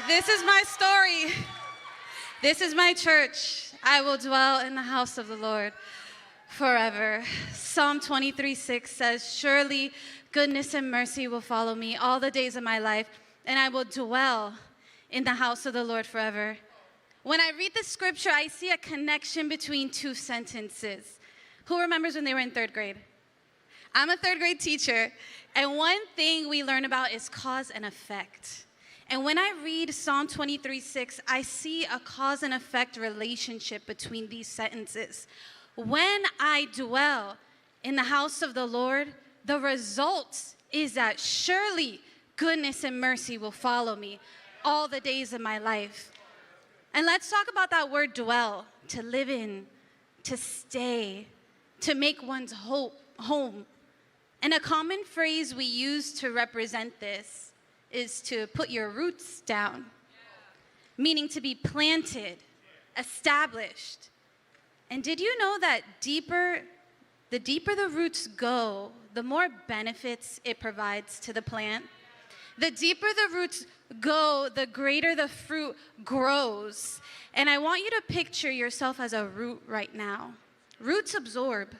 This is my story. This is my church. I will dwell in the house of the Lord forever. Psalm 23:6 says, surely goodness and mercy will follow me all the days of my life, and I will dwell in the house of the Lord forever. When I read the scripture, I see a connection between two sentences. Who remembers when they were in third grade? I'm a third grade teacher, and one thing we learn about is cause and effect. And when I read Psalm 23:6, I see a cause and effect relationship between these sentences. When I dwell in the house of the Lord, the result is that surely goodness and mercy will follow me all the days of my life. And let's talk about that word dwell, to live in, to stay, to make one's home. And a common phrase we use to represent this is to put your roots down, meaning to be planted, established. And did you know that the deeper the roots go, the more benefits it provides to the plant? The deeper the roots go, the greater the fruit grows. And I want you to picture yourself as a root right now. Roots absorb.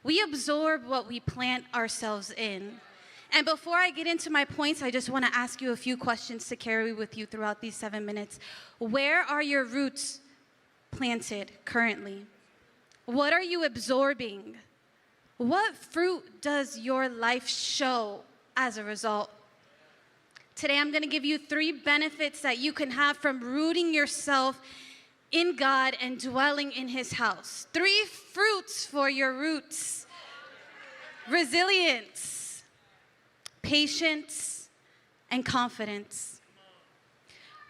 We absorb what we plant ourselves in. And before I get into my points, I just want to ask you a few questions to carry with you throughout these 7 minutes. Where are your roots planted currently? What are you absorbing? What fruit does your life show as a result? Today, I'm going to give you 3 benefits that you can have from rooting yourself in God and dwelling in His house. 3 fruits for your roots: resilience, patience, and confidence.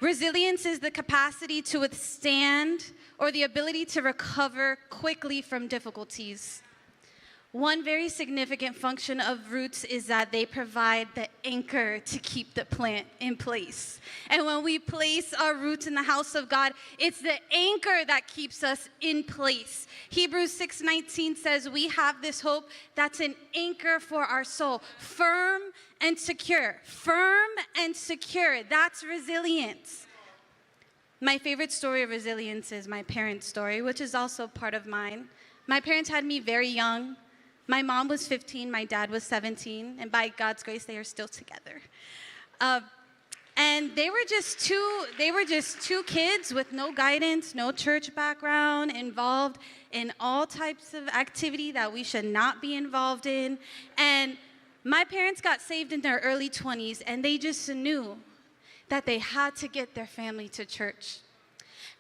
Resilience is the capacity to withstand or the ability to recover quickly from difficulties. One very significant function of roots is that they provide the anchor to keep the plant in place. And when we place our roots in the house of God, it's the anchor that keeps us in place. Hebrews 6:19 says we have this hope that's an anchor for our soul, firm and secure. Firm and secure. That's resilience. My favorite story of resilience is my parents' story, which is also part of mine. My parents had me very young. My mom was 15, my dad was 17, and by God's grace, they are still together. And they were just two kids with no guidance, no church background, involved in all types of activity that we should not be involved in. And my parents got saved in their early 20s, and they just knew that they had to get their family to church.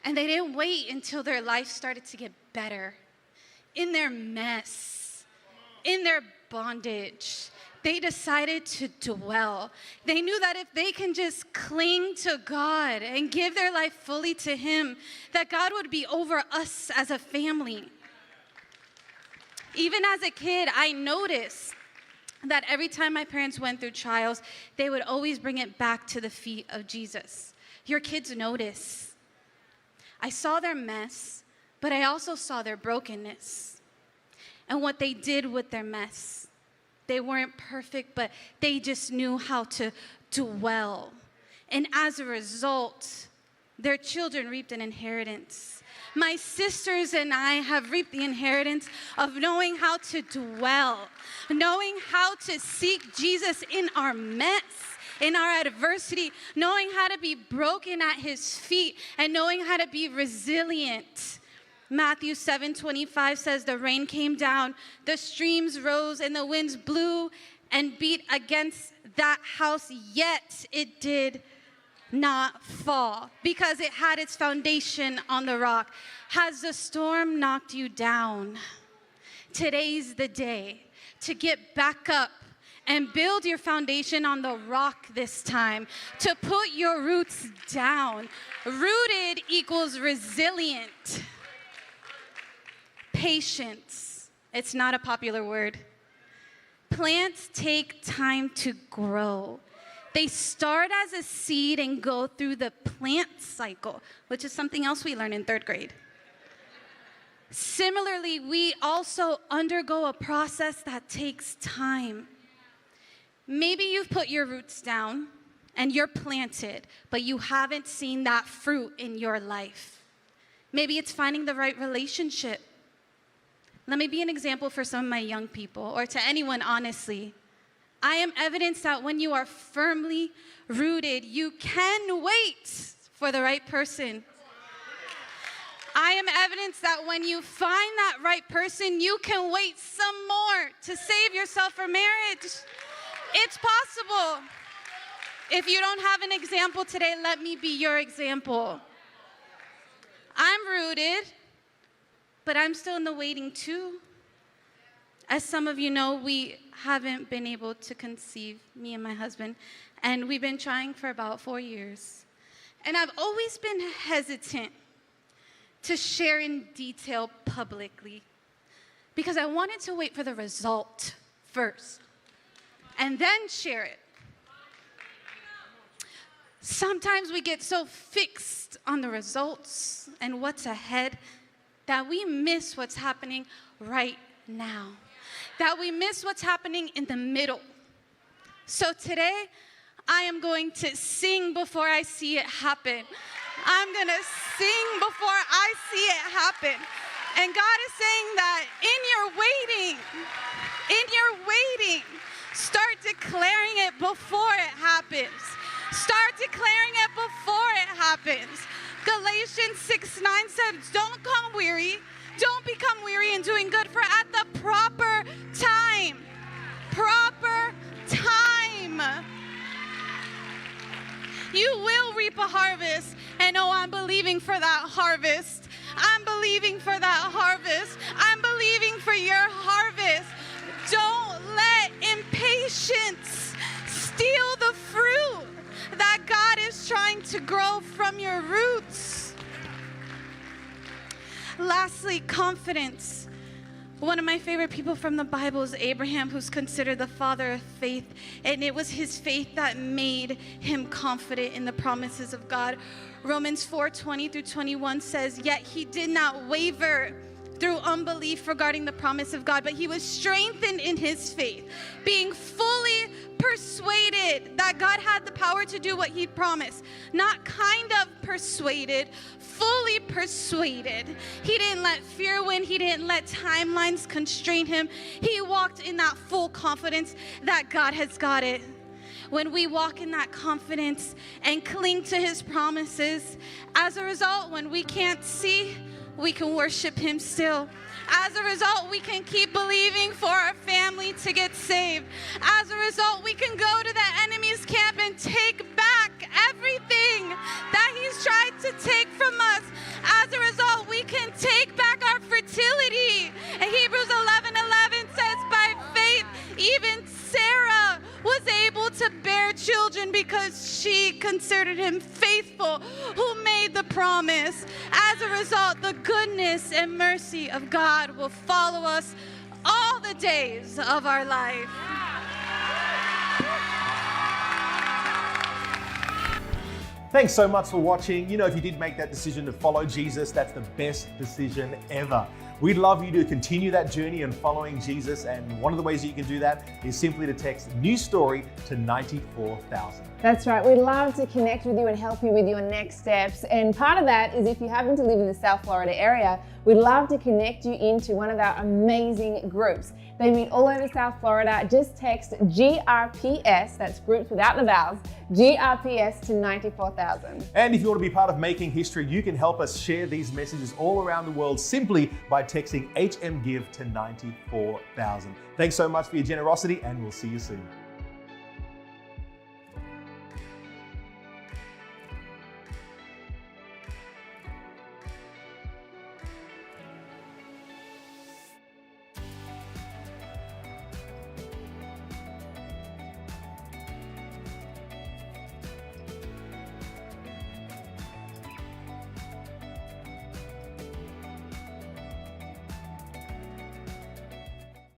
And they didn't wait until their life started to get better. In their mess, in their bondage, they decided to dwell. They knew that if they can just cling to God and give their life fully to Him, that God would be over us as a family. Even as a kid, I noticed that every time my parents went through trials, they would always bring it back to the feet of Jesus. Your kids notice. I saw their mess, but I also saw their brokenness and what they did with their mess. They weren't perfect, but they just knew how to dwell. And as a result, their children reaped an inheritance. My sisters and I have reaped the inheritance of knowing how to dwell, knowing how to seek Jesus in our mess, in our adversity, knowing how to be broken at His feet, and knowing how to be resilient. Matthew 7:25 says, the rain came down, the streams rose, and the winds blew and beat against that house, yet it did not fall, because it had its foundation on the rock. Has the storm knocked you down? Today's the day to get back up and build your foundation on the rock this time, to put your roots down. Rooted equals resilient. Patience. It's not a popular word. Plants take time to grow. They start as a seed and go through the plant cycle, which is something else we learn in third grade. Similarly, we also undergo a process that takes time. Maybe you've put your roots down and you're planted, but you haven't seen that fruit in your life. Maybe it's finding the right relationship. Let me be an example for some of my young people, or to anyone, honestly. I am evidence that when you are firmly rooted, you can wait for the right person. I am evidence that when you find that right person, you can wait some more to save yourself for marriage. It's possible. If you don't have an example today, let me be your example. I'm rooted, but I'm still in the waiting too. As some of you know, we haven't been able to conceive, me and my husband, and we've been trying for about 4 years. And I've always been hesitant to share in detail publicly because I wanted to wait for the result first and then share it. Sometimes we get so fixed on the results and what's ahead that we miss what's happening right now, that we miss what's happening in the middle. So today, I am going to sing before I see it happen. I'm going to sing before I see it happen. And God is saying that in your waiting, start declaring it before it happens. Start declaring it before it happens. Galatians 6:9 says, don't come weary. Don't become weary in doing good, for at the proper time, you will reap a harvest. And oh, I'm believing for that harvest. I'm believing for that harvest. I'm believing for your harvest. Don't let impatience steal the fruit that God is trying to grow from your roots. Lastly, confidence. One of my favorite people from the Bible is Abraham, who's considered the father of faith. And it was his faith that made him confident in the promises of God. Romans 4:20-21 says, yet he did not waver through unbelief regarding the promise of God, but he was strengthened in his faith, being fully persuaded that God had the power to do what he promised. Not kind of persuaded, fully persuaded. He didn't let fear win. He didn't let timelines constrain him. He walked in that full confidence that God has got it. When we walk in that confidence and cling to his promises, as a result, when we can't see, we can worship him still. As a result, we can keep believing for our family to get saved. As a result, we can go to the enemy's camp and take back everything that he's tried to take from us. As a result, we can take back our fertility. And Hebrews 11:11 says, by faith, even Sarah was able to bear children because she considered him faithful who made the promise. As a result, the goodness and mercy of God will follow us all the days of our life. Thanks so much for watching. You know, if you did make that decision to follow Jesus, that's the best decision ever. We'd love you to continue that journey in following Jesus, and one of the ways that you can do that is simply to text New Story to 94,000. That's right. We'd love to connect with you and help you with your next steps. And part of that is if you happen to live in the South Florida area, we'd love to connect you into one of our amazing groups. They meet all over South Florida. Just text GRPS, that's groups without the vowels, GRPS to 94,000. And if you want to be part of Making History, you can help us share these messages all around the world simply by texting HMGive to 94,000. Thanks so much for your generosity, and we'll see you soon.